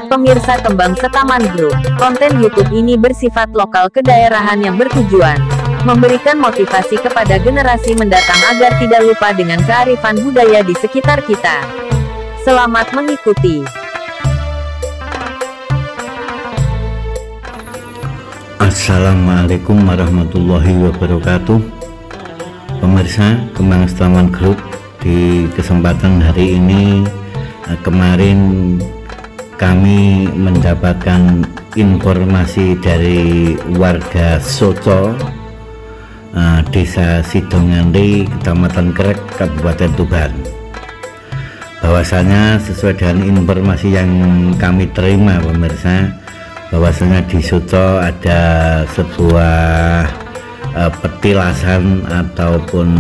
Pemirsa Kembang Setaman Group, konten YouTube ini bersifat lokal kedaerahan yang bertujuan memberikan motivasi kepada generasi mendatang agar tidak lupa dengan kearifan budaya di sekitar kita. Selamat mengikuti. Assalamualaikum warahmatullahi wabarakatuh. Pemirsa Kembang Setaman Group, di kesempatan hari ini kemarin kami mendapatkan informasi dari warga Soco, Desa Sidonganti, Kecamatan Krek, Kabupaten Tuban, bahwasanya sesuai dengan informasi yang kami terima, pemirsa, bahwasanya di Soco ada sebuah petilasan ataupun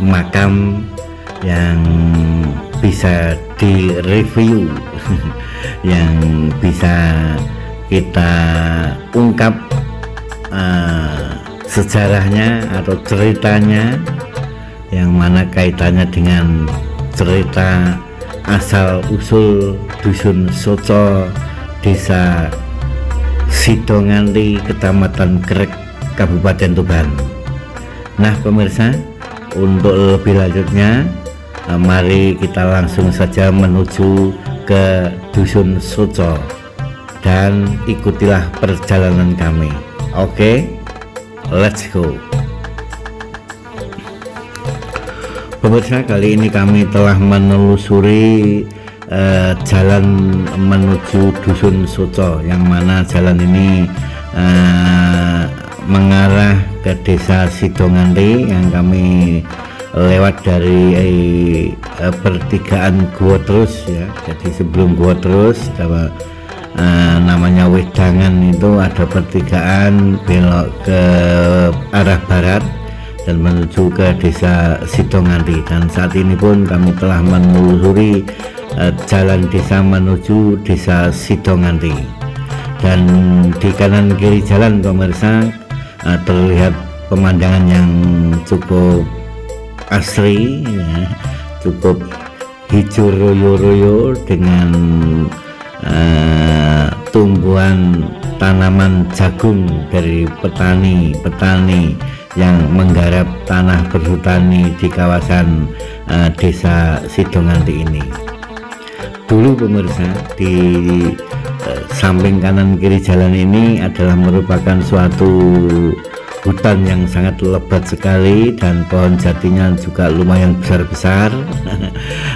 makam yang bisa direview yang bisa kita ungkap sejarahnya atau ceritanya, yang mana kaitannya dengan cerita asal usul Dusun Soco, Desa Sidonganti, Kecamatan Krek, Kabupaten Tuban. Nah pemirsa, untuk lebih lanjutnya mari kita langsung saja menuju ke Dusun Soco dan ikutilah perjalanan kami. Oke, let's go. Pemirsa, kali ini kami telah menelusuri jalan menuju Dusun Soco, yang mana jalan ini mengarah ke Desa Sidonganti, yang kami lewat dari pertigaan Gua Terus ya. Jadi sebelum Gua Terus namanya Wedangan, itu ada pertigaan belok ke arah barat dan menuju ke Desa Sidonganti. Dan saat ini pun kami telah menelusuri jalan desa menuju Desa Sidonganti, dan di kanan kiri jalan pemirsa terlihat pemandangan yang cukup asri ya, cukup hijau royo-royo dengan tumbuhan tanaman jagung dari petani yang menggarap tanah berhutani di kawasan Desa Sidonganti ini. Dulu pemirsa, di samping kanan kiri jalan ini adalah merupakan suatu hutan yang sangat lebat sekali dan pohon jatinya juga lumayan besar-besar.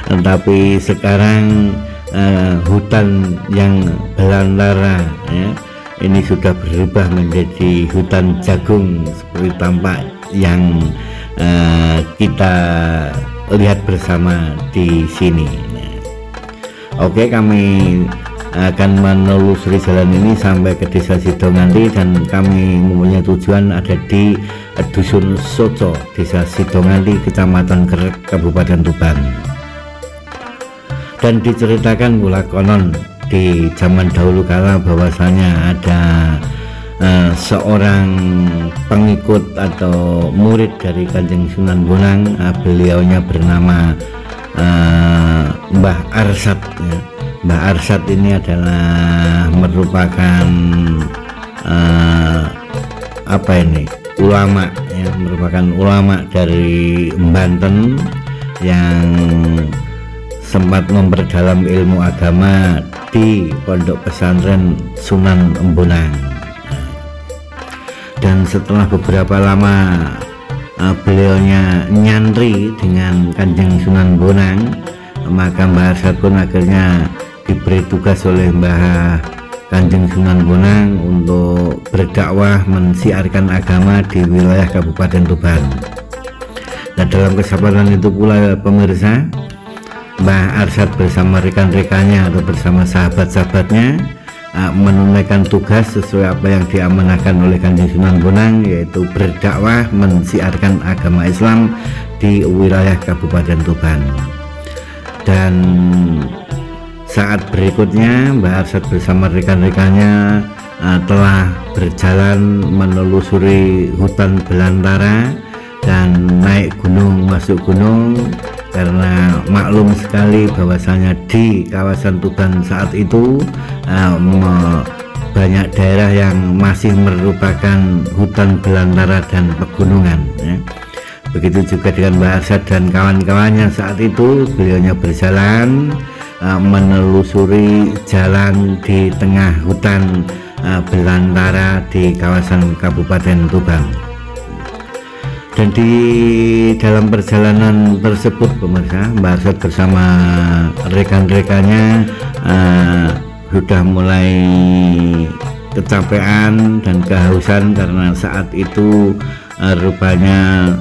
Tapi sekarang hutan yang belantara ya, ini sudah berubah menjadi hutan jagung seperti tampak yang kita lihat bersama di sini. Oke, kami akan menelusuri jalan ini sampai ke Desa Sidonganti, dan kami mempunyai tujuan ada di Dusun Soco, Desa Sidonganti, Kecamatan Krek, Kabupaten Tuban. Dan diceritakan pula konon di zaman dahulu kala bahwasanya ada seorang pengikut atau murid dari Kanjeng Sunan Bonang, beliaunya bernama Mbah Arsat ya. Mbah Arsat ini adalah merupakan ulama ya, merupakan ulama dari Banten yang sempat memperdalam ilmu agama di Pondok Pesantren Sunan Bonang. Dan setelah beberapa lama beliaunya nyantri dengan Kanjeng Sunan Bonang, maka Mbah Arsat pun akhirnya diberi tugas oleh Mbah Kanjeng Sunan Bonang untuk berdakwah mensiarkan agama di wilayah Kabupaten Tuban. Nah, dalam kesempatan itu pula pemirsa, Mbah Arsat bersama rekan-rekannya atau bersama sahabat-sahabatnya menunaikan tugas sesuai apa yang diamanahkan oleh Kanjeng Sunan Bonang, yaitu berdakwah mensiarkan agama Islam di wilayah Kabupaten Tuban. Dan saat berikutnya Mbah Arsat bersama rekan-rekannya telah berjalan menelusuri hutan belantara dan naik gunung, masuk gunung, karena maklum sekali bahwasanya di kawasan Tuban saat itu banyak daerah yang masih merupakan hutan belantara dan pegunungan ya. Begitu juga dengan Mbah Arsad dan kawan-kawannya saat itu, beliaunya berjalan menelusuri jalan di tengah hutan belantara di kawasan Kabupaten Tuban. Dan di dalam perjalanan tersebut pemirsa, Mbah Arsad bersama rekan-rekannya sudah mulai kecapean dan kehausan karena saat itu rupanya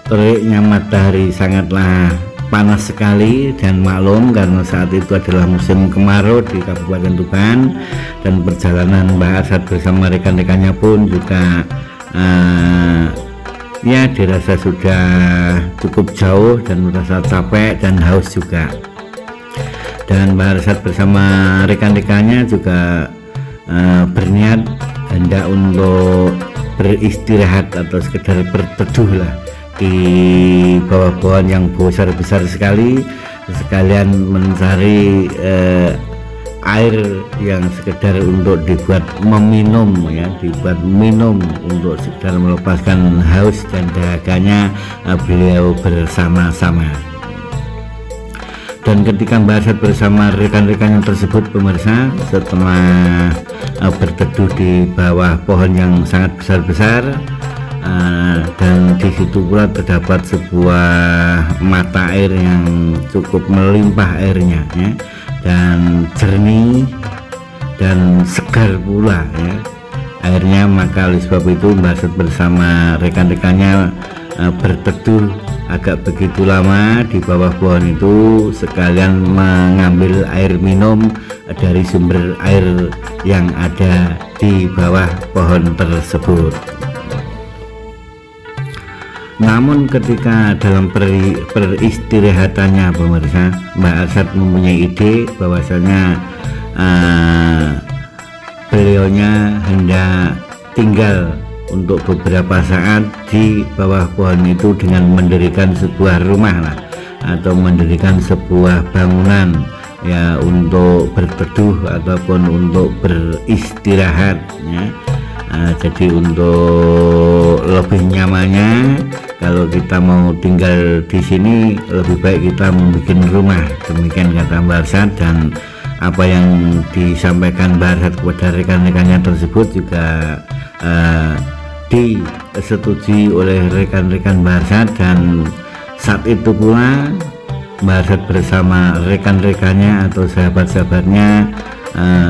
teriknya matahari sangatlah panas sekali, dan maklum karena saat itu adalah musim kemarau di Kabupaten Tuban, dan perjalanan Mbah Arsad bersama rekan-rekannya pun juga ya dirasa sudah cukup jauh dan merasa capek dan haus juga. Dan Mbah Arsad bersama rekan-rekannya juga berniat hendak untuk beristirahat atau sekedar berteduh lah di bawah pohon yang besar sekali, sekalian mencari air yang sekedar untuk dibuat meminum ya, dibuat minum untuk sekedar melepaskan haus dan dahaganya beliau bersama-sama. Dan ketika Mbah Arsad bersama rekan-rekannya tersebut pemirsa, setelah berteduh di bawah pohon yang sangat besar-besar, dan di situ pula terdapat sebuah mata air yang cukup melimpah airnya ya, dan jernih dan segar pula ya airnya. Maka oleh sebab itu Mbah Arsad bersama rekan-rekannya berteduh agak begitu lama di bawah pohon itu, sekalian mengambil air minum dari sumber air yang ada di bawah pohon tersebut. Namun ketika dalam peristirahatannya pemirsa, Mbah Arsad mempunyai ide bahwasanya beliaunya hendak tinggal untuk beberapa saat di bawah pohon itu dengan mendirikan sebuah rumah lah, atau mendirikan sebuah bangunan ya untuk berteduh ataupun untuk beristirahat ya. Jadi untuk lebih nyamannya, kalau kita mau tinggal di sini lebih baik kita membuat rumah, demikian kata Mbah Arsad. Dan apa yang disampaikan Mbah Arsad kepada rekan-rekannya tersebut juga disetujui oleh rekan-rekan Mbah Arsad. Dan saat itu pula Mbah Arsad bersama rekan-rekannya atau sahabat-sahabatnya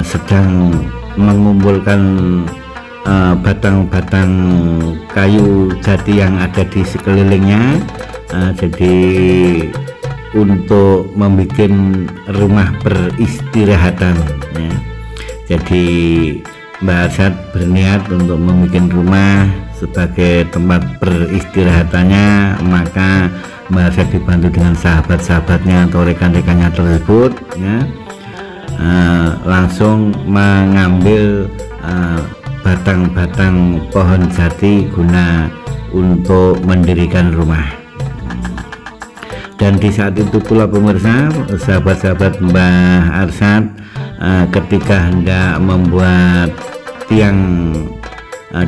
sedang mengumpulkan batang-batang kayu jati yang ada di sekelilingnya, jadi untuk membuat rumah peristirahatan ya. Jadi Mbah Arsad berniat untuk membuat rumah sebagai tempat peristirahatannya. Maka Mbah Arsad dibantu dengan sahabat-sahabatnya atau rekan-rekannya tersebut ya, langsung mengambil batang-batang pohon jati guna untuk mendirikan rumah. Dan di saat itu pula pemirsa, sahabat-sahabat Mbah Arsad ketika hendak membuat tiang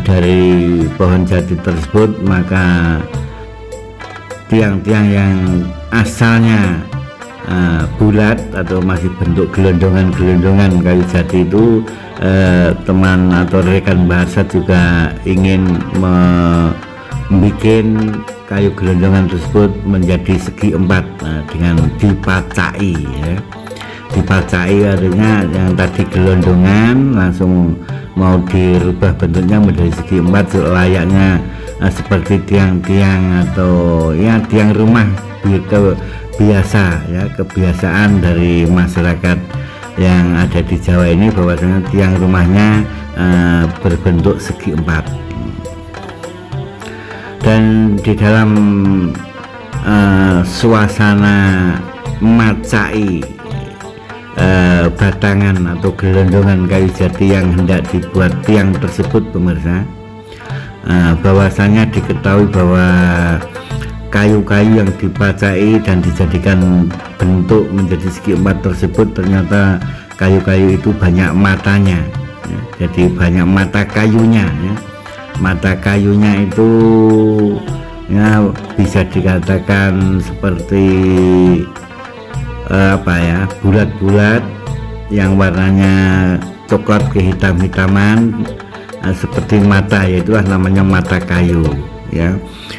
dari pohon jati tersebut, maka tiang-tiang yang asalnya bulat atau masih bentuk gelondongan-gelondongan kayu jati itu, teman atau rekan Mbah Arsad juga ingin membuat kayu gelondongan tersebut menjadi segi empat dengan dipacai ya. Dipacai artinya yang tadi gelondongan langsung mau dirubah bentuknya menjadi segi empat, layaknya seperti tiang-tiang atau ya tiang rumah biasa ya, kebiasaan dari masyarakat yang ada di Jawa ini, bahwasanya tiang rumahnya berbentuk segi empat. Dan di dalam suasana macai batangan atau gelondongan kayu jati yang hendak dibuat tiang tersebut pemirsa, bahwasanya diketahui bahwa kayu-kayu yang dipacai dan dijadikan bentuk menjadi segi empat tersebut ternyata kayu-kayu itu banyak matanya ya. Jadi banyak mata kayunya ya. Mata kayunya itu ya bisa dikatakan seperti bulat-bulat yang warnanya coklat kehitam-hitaman seperti mata, yaitu namanya mata kayu ya,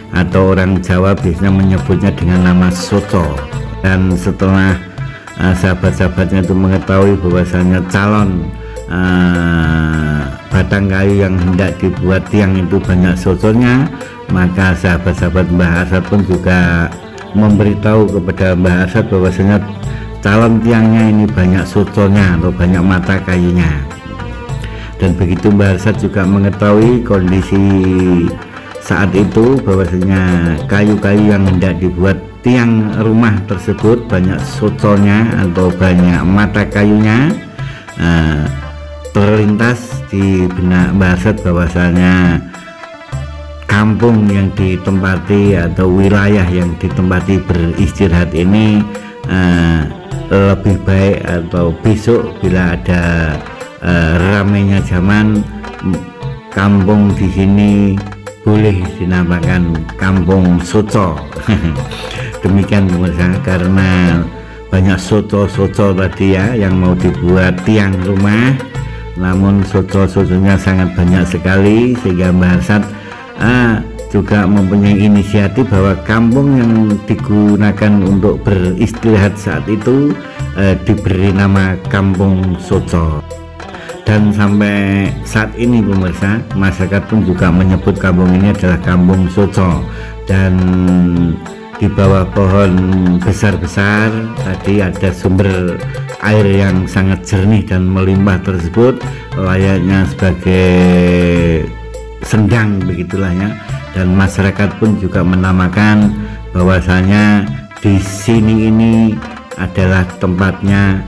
atau orang Jawa biasanya menyebutnya dengan nama soco. Dan setelah sahabat-sahabatnya itu mengetahui bahwasanya calon batang kayu yang hendak dibuat tiang itu banyak soconya, maka sahabat-sahabat Mbah Arsad pun juga memberitahu kepada Mbah Arsad bahwasanya calon tiangnya ini banyak soconya atau banyak mata kayunya. Dan begitu Mbah Arsad juga mengetahui kondisi saat itu bahwasanya kayu-kayu yang hendak dibuat tiang rumah tersebut banyak soconya atau banyak mata kayunya, terlintas di benak Mbah Arsad bahwasanya kampung yang ditempati atau wilayah yang ditempati beristirahat ini lebih baik atau besok bila ada ramainya zaman, kampung di sini boleh dinamakan kampung soco. Demikian pemirsa, karena banyak soco-soco tadi ya yang mau dibuat tiang rumah, namun soco-soconya sangat banyak sekali, sehingga Mbah Arsad juga mempunyai inisiatif bahwa kampung yang digunakan untuk beristirahat saat itu diberi nama kampung soco. Dan sampai saat ini pemirsa, masyarakat pun juga menyebut kampung ini adalah kampung soco. Dan di bawah pohon besar-besar tadi ada sumber air yang sangat jernih dan melimpah tersebut, layaknya sebagai sendang begitulah ya. Dan masyarakat pun juga menamakan bahwasanya di sini ini adalah tempatnya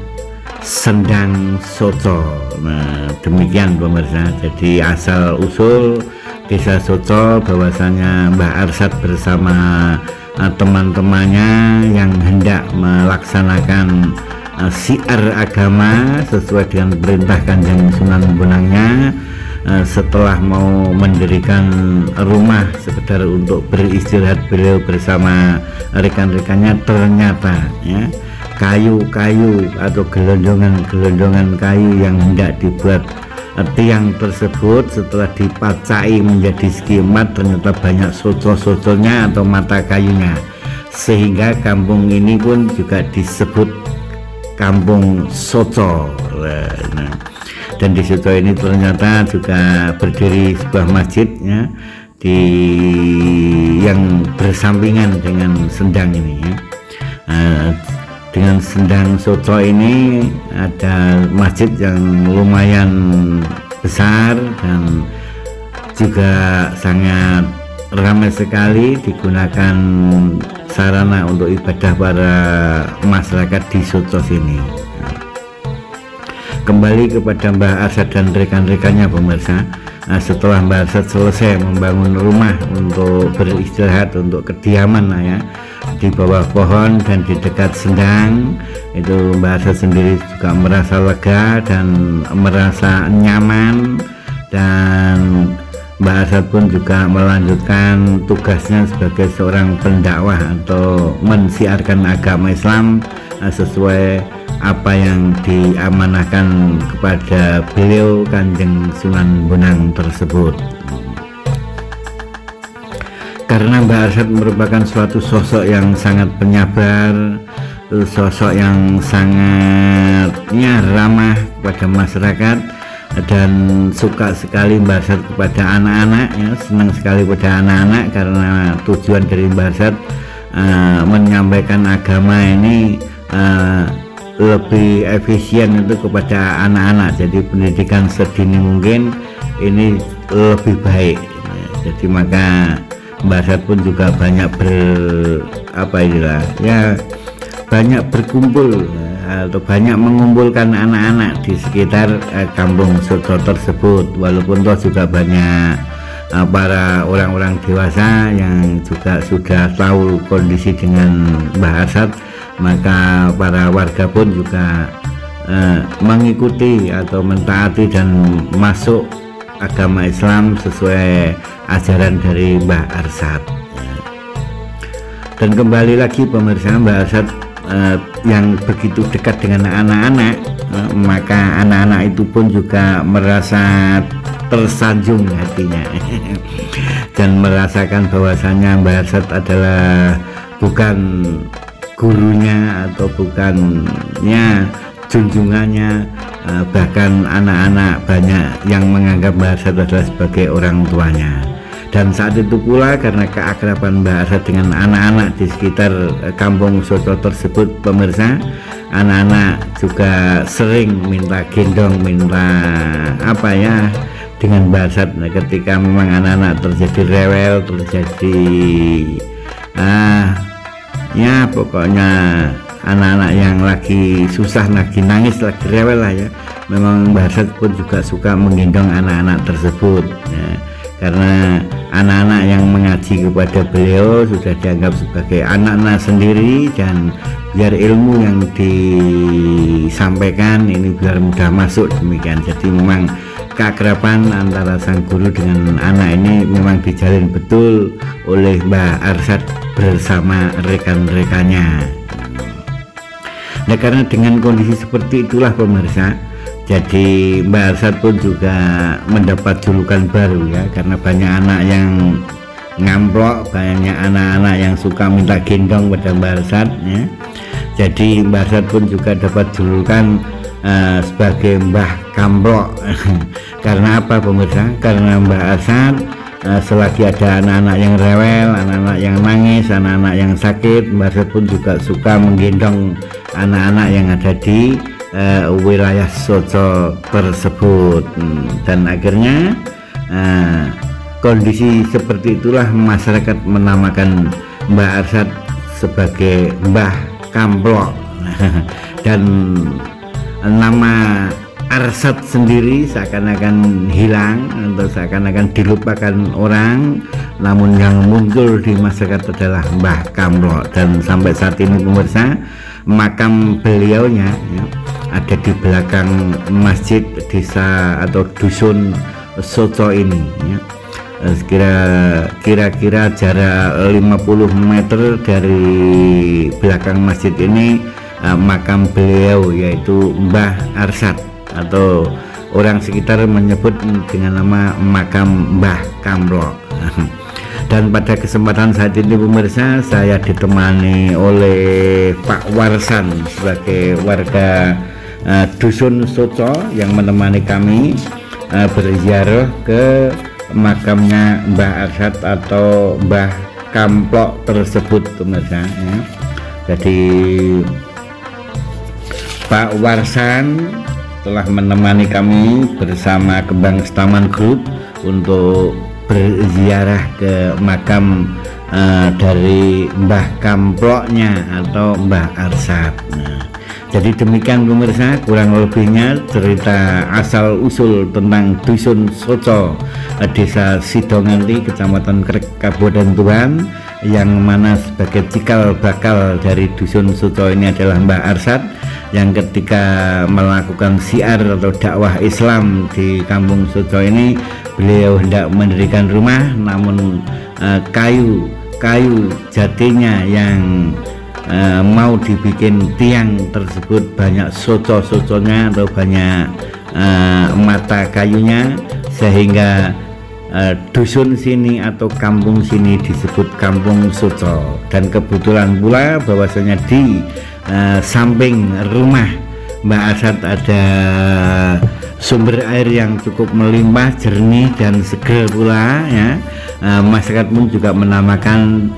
Sendang Soco. Nah, demikian pemirsa. Jadi asal usul Desa Soco bahwasanya Mbah Arsad bersama teman-temannya yang hendak melaksanakan syiar agama sesuai dengan perintah Kanjeng Sunan Bonangnya, setelah mau mendirikan rumah sekedar untuk beristirahat beliau bersama rekan-rekannya, ternyata ya kayu-kayu atau gelondongan-gelondongan kayu yang hendak dibuat tiang tersebut setelah dipacai menjadi segi empat ternyata banyak soco-soconya atau mata kayunya, sehingga kampung ini pun juga disebut kampung soco. Nah, dan di soco ini ternyata juga berdiri sebuah masjid ya, yang bersampingan dengan sendang ini ya. Dengan Sendang Soco ini ada masjid yang lumayan besar dan juga sangat ramai sekali, digunakan sarana untuk ibadah para masyarakat di Soco sini. Kembali kepada Mbah Arsad dan rekan-rekannya pemirsa, setelah Mbah Arsad selesai membangun rumah untuk beristirahat, untuk kediaman lah ya, di bawah pohon dan di dekat sendang itu, Mbah Arsad sendiri juga merasa lega dan merasa nyaman. Dan Mbah Arsad pun juga melanjutkan tugasnya sebagai seorang pendakwah atau mensiarkan agama Islam sesuai apa yang diamanahkan kepada beliau Kanjeng Sunan Bonang tersebut. Karena Mbah Arsad merupakan suatu sosok yang sangat penyabar, sosok yang sangatnya ramah kepada masyarakat, dan suka sekali Mbah Arsad kepada anak-anak ya, senang sekali pada anak-anak, karena tujuan dari Mbah Arsad menyampaikan agama ini lebih efisien itu kepada anak-anak. Jadi pendidikan sedini mungkin ini lebih baik. Jadi maka Mbah Arsad pun juga banyak banyak berkumpul atau banyak mengumpulkan anak-anak di sekitar kampung Soco tersebut. Walaupun toh juga banyak para orang-orang dewasa yang juga sudah tahu kondisi dengan Mbah Arsad, maka para warga pun juga mengikuti atau mentaati dan masuk agama Islam sesuai ajaran dari Mbah Arsad. Dan kembali lagi pemirsa, Mbah Arsad yang begitu dekat dengan anak-anak, maka anak-anak itu pun juga merasa tersanjung hatinya dan merasakan bahwasannya Mbah Arsad adalah bukan gurunya atau bukannya junjungannya, bahkan anak-anak banyak yang menganggap Mbah Arsad adalah sebagai orang tuanya. Dan saat itu pula karena keakraban Mbah Arsad dengan anak-anak di sekitar kampung Soco tersebut pemirsa, anak-anak juga sering minta gendong, minta apa ya dengan Mbah Arsad. Nah, ketika memang anak-anak terjadi rewel, terjadi ya pokoknya anak-anak yang lagi susah, lagi nangis, lagi rewel lah ya, memang Mbah Arsad pun juga suka menggendong anak-anak tersebut ya. Karena anak-anak yang mengaji kepada beliau sudah dianggap sebagai anak-anak sendiri, dan biar ilmu yang disampaikan ini biar mudah masuk demikian. Jadi memang keakraban antara sang guru dengan anak ini memang dijalin betul oleh Mbah Arsad bersama rekan-rekannya. Nah, karena dengan kondisi seperti itulah pemirsa, jadi Mbah Arsad pun juga mendapat julukan baru ya, karena banyak anak yang ngamplok, banyak anak-anak yang suka minta gendong pada Mbah Arsad ya. Jadi Mbah Arsad pun juga dapat julukan sebagai Mbah Kamplok. Karena apa pemirsa? Karena Mbah Arsad selagi ada anak-anak yang rewel, anak-anak yang nangis, anak-anak yang sakit, Mbah Arsad pun juga suka menggendong anak-anak yang ada di wilayah Soco tersebut. Dan akhirnya kondisi seperti itulah masyarakat menamakan Mbah Arsad sebagai Mbah Kamplok. Dan nama Arsad sendiri seakan-akan hilang atau seakan-akan dilupakan orang, namun yang muncul di masyarakat adalah Mbah Kamplok. Dan sampai saat ini pemirsa, makam beliaunya ya, ada di belakang masjid desa atau dusun Soco ini ya. Kira-kira jarak 50 meter dari belakang masjid ini makam beliau, yaitu Mbah Arsad, atau orang sekitar menyebut dengan nama makam Mbah Kamplok. Dan pada kesempatan saat ini pemirsa, saya ditemani oleh Pak Warsan sebagai warga dusun Soco yang menemani kami berziarah ke makamnya Mbah Arsad atau Mbah Kamplok tersebut pemirsa ya. Jadi Pak Warsan telah menemani kami bersama Kembang Setaman Group untuk berziarah ke makam dari Mbah Kamploknya atau Mbah Arsad. Nah, jadi demikian pemirsa kurang lebihnya cerita asal usul tentang dusun Soco, desa Sidonganti, kecamatan Krek, Kabupaten Tuban, yang mana sebagai cikal bakal dari dusun Soco ini adalah Mbah Arsad, yang ketika melakukan syiar atau dakwah Islam di kampung Soco ini, beliau hendak mendirikan rumah, namun kayu jatinya yang mau dibikin tiang tersebut banyak soco-soconya atau banyak mata kayunya, sehingga dusun sini atau kampung sini disebut kampung Soco. Dan kebetulan pula bahwasanya di samping rumah Mbah Arsad ada sumber air yang cukup melimpah, jernih dan seger pula ya. Masyarakat pun juga menamakan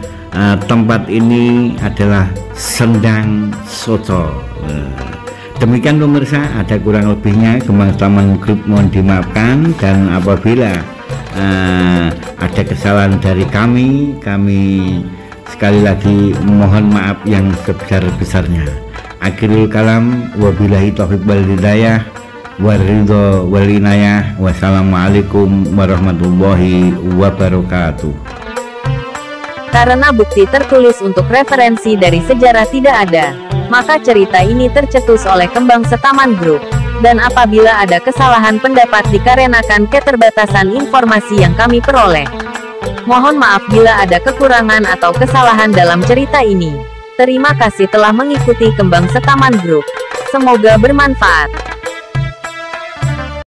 tempat ini adalah Sendang Soco. Demikian pemirsa, ada kurang lebihnya Kembang Setaman Group mohon dimaafkan, dan apabila ada kesalahan dari kami sekali lagi mohon maaf yang sebesar-besarnya. Akhirul kalam, wabillahi taufiq wal hidayah. waridho walinayah. Wassalamualaikum warahmatullahi wabarakatuh. Karena bukti tertulis untuk referensi dari sejarah tidak ada, maka cerita ini tercetus oleh Kembang Setaman Group. Dan apabila ada kesalahan pendapat dikarenakan keterbatasan informasi yang kami peroleh, mohon maaf bila ada kekurangan atau kesalahan dalam cerita ini. Terima kasih telah mengikuti Kembang Setaman Group. Semoga bermanfaat.